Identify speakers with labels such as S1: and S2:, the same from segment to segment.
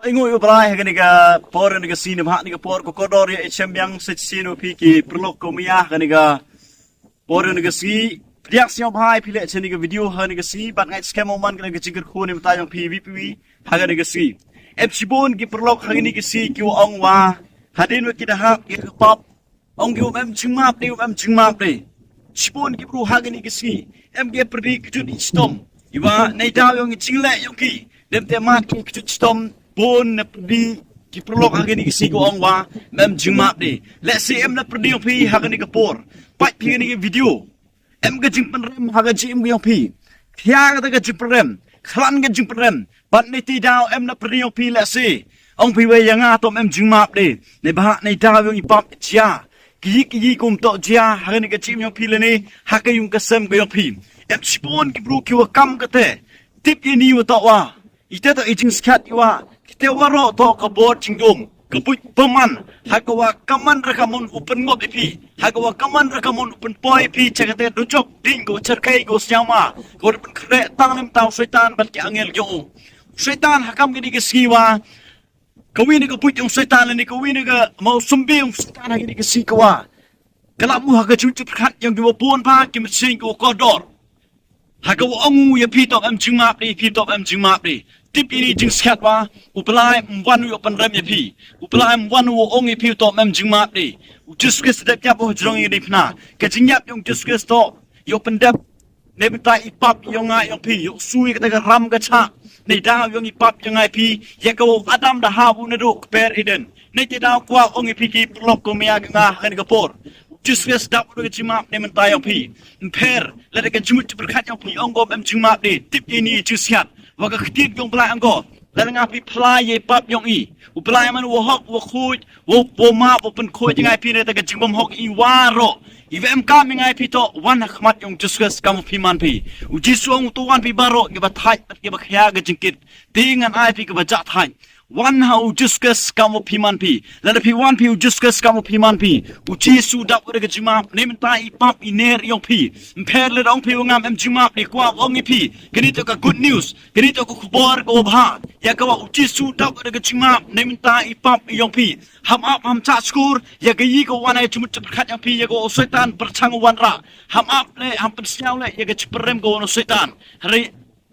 S1: Ingo ubrai kaniga por niga sini bha niga por ko kodor ya chambyang sino piki prolog ko miya kaniga por niga si diak siang bhai pile chaniga video ha niga si bat ngai scam man kaniga jingir khu ni mata yang pvp ha niga si epsibon ki prolog ha niga si ki ong wa hadin wa kita ha ki pop ong ki em chingmap ni em chingmap ni sibon ki bru ha niga si em ge perdi kjut istom iwa nei daw yang chingle yang ki dem te mat ki kjut istom pun na perdi ki prolog ha ni si ko ong wa mem jingmap ni let's say em na perdi pi ha ni kapor pat pi ni video em ga jing penrem ha ga jing yang pi thia ga jing penrem khlan ga jing penrem pat ni ti daw em na perdi pi let's say ong pi we yang a tom em jingmap ni ne ba nei daw yang ipap chia ki kum to chia ha ni ga jing yang pi le ni ha ka yung ka sem ga yang pi em spon ki bru ki wa kam ka te tip ni wa to wa ite to ijing skat wa te waro to ka bot chingdum ka pui paman hakawa kaman rakamun upen ngot ipi hakawa kaman rakamun upen poi ipi chakate dujok ding go cerkai go syama go pen kre tang lim tau setan bat ki angel yo setan hakam gini ke siwa kawin ka pui yung setan ni kawin ka mau sumbi yung setan gini ke sikwa kalamu haka chuchu khat yang di pon pa ki msing go kodor hakawa ongu ya pi to am chingmap ni pi to am chingmap ni tip ini jing skat wa upelai mwan yu pan rem pi upelai mwan wu ong pi to mem jing map ni juskus dep ya bo jrong ni pna ka jing yap yung juskus to yo pan dep ne bta ipap yo nga yo pi yo sui ka ram ka cha nei da yo ipap yo nga pi ya ka adam da ha bu na do per iden nei ti da kwa ong pi ki blok ko mya nga kan ka por juskus dap do ka jimap ne men ta yo pi per la ka jimut berkat yo pi ong go mem jing map ni tip ini juskat waga khtit yong plai anggo lan nga pi plai ye pap yong i u plai man wo hok wo khuj wo ma wo pen khuj ngai pi ne ta ga jingbom hok i waro i vem ka mi ngai pi to wan khmat yong juskus kam pi man pi u jisuang tu wan pi baro ge ba thai ge ba khya ga jingkit tingan ai pi ge ba ja thai wan hau juskus kam pi man pi lan pi wan pi u juskus kam pi man pi u jisu dap ge jima ne men ta i pap i ner yong pi pher le dong pi ngam em jima ni kwa ong i pi gani to ka good news gani to ko khubor ko bha ya ka wa u jisu dap ge jima ne men ta i pap yong pi ham ap ham cha skur ya ga yi ko wan ai chumut khat yang pi ya ko setan perchang wan ra ham ap le ham pen siao le ya ga chiprem ko no setan hari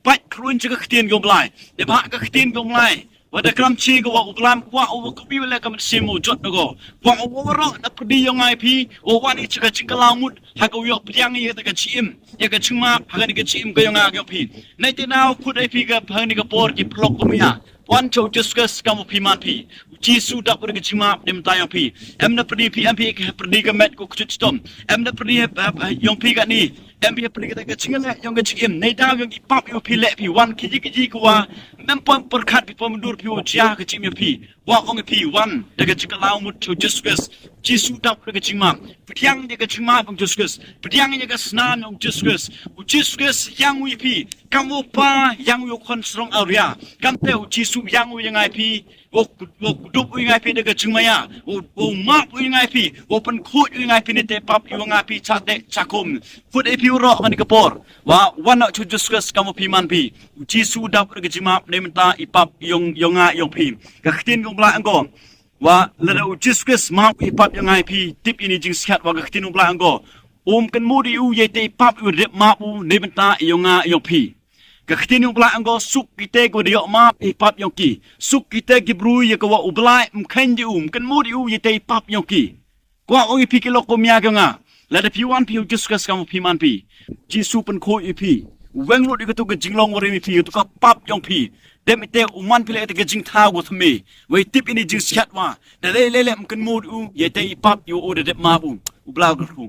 S1: pat krun ji ga ktien gom lai de ba ga ktien gom lai wada kram chi go wa uklam wa o ko bi le kam simu jot go wa o ro na pdi yang ai pi o wa ni chika chikalamut ha ko yo pdiang ye ta ka chim ya ka chuma ha ga ni ka chim ko yang ga pi nai te naw khut ai pi ga phang ni ka por ki plok ko mi ha wan cho discuss kam pi man pi chi su da por ka chima dem ta yang pi em na pdi pi em pi ka pdi ka met ko chut stom em na pdi yang pi ga ni em pi pdi ka chingal yang ga chim nei da yang i pap yo pi le pi wan ki ko wa mem pom por khat pi pom dur pi o chia ka chim yo pi wa ong pi wan da ga chikalaw mut cho discuss chi su da por ka chima pdiang de ka chima pom discuss pdiang ye ka snan ong discuss u discuss yang wi pi kam wo pa yang yo kon strong area kam te u chi su yang wi yang ai pi wo dup wi ngai pi de ka chima ya wo ma wi ngai pi wo pen khut wi ngai pi ne te pap yu ngai pi cha de cha kum fut e pi ro kan ka por wa wan to discuss kam pi man pi u chi su da por ka chima ne menta i pap yong nga yong pi ka khtin gong bla angko wa la u discuss ma i pap yang ai pi tip ini jing skat wa ka khtin bla angko kan mu di u ye te pap u rep ma u ne menta yong nga yong pi ka khtin yung bla anggo suk kite ko dio ma i pap yong ki suk kite ki bru ye ko wa ublai mkhen di kan mu di u ye te pap yong ki kwa ong pi ki lok ko mya ka nga la de pi wan pi discuss kam pi man pi ji su pen ko i pi weng lo di ko to ka jinglong wori mi pi to ka pap yong pi dem ite uman pi le te ka jing tha go thme wei tip ini jing chat wa da le mkan mu di u ye te pap yo o de ma u bla ko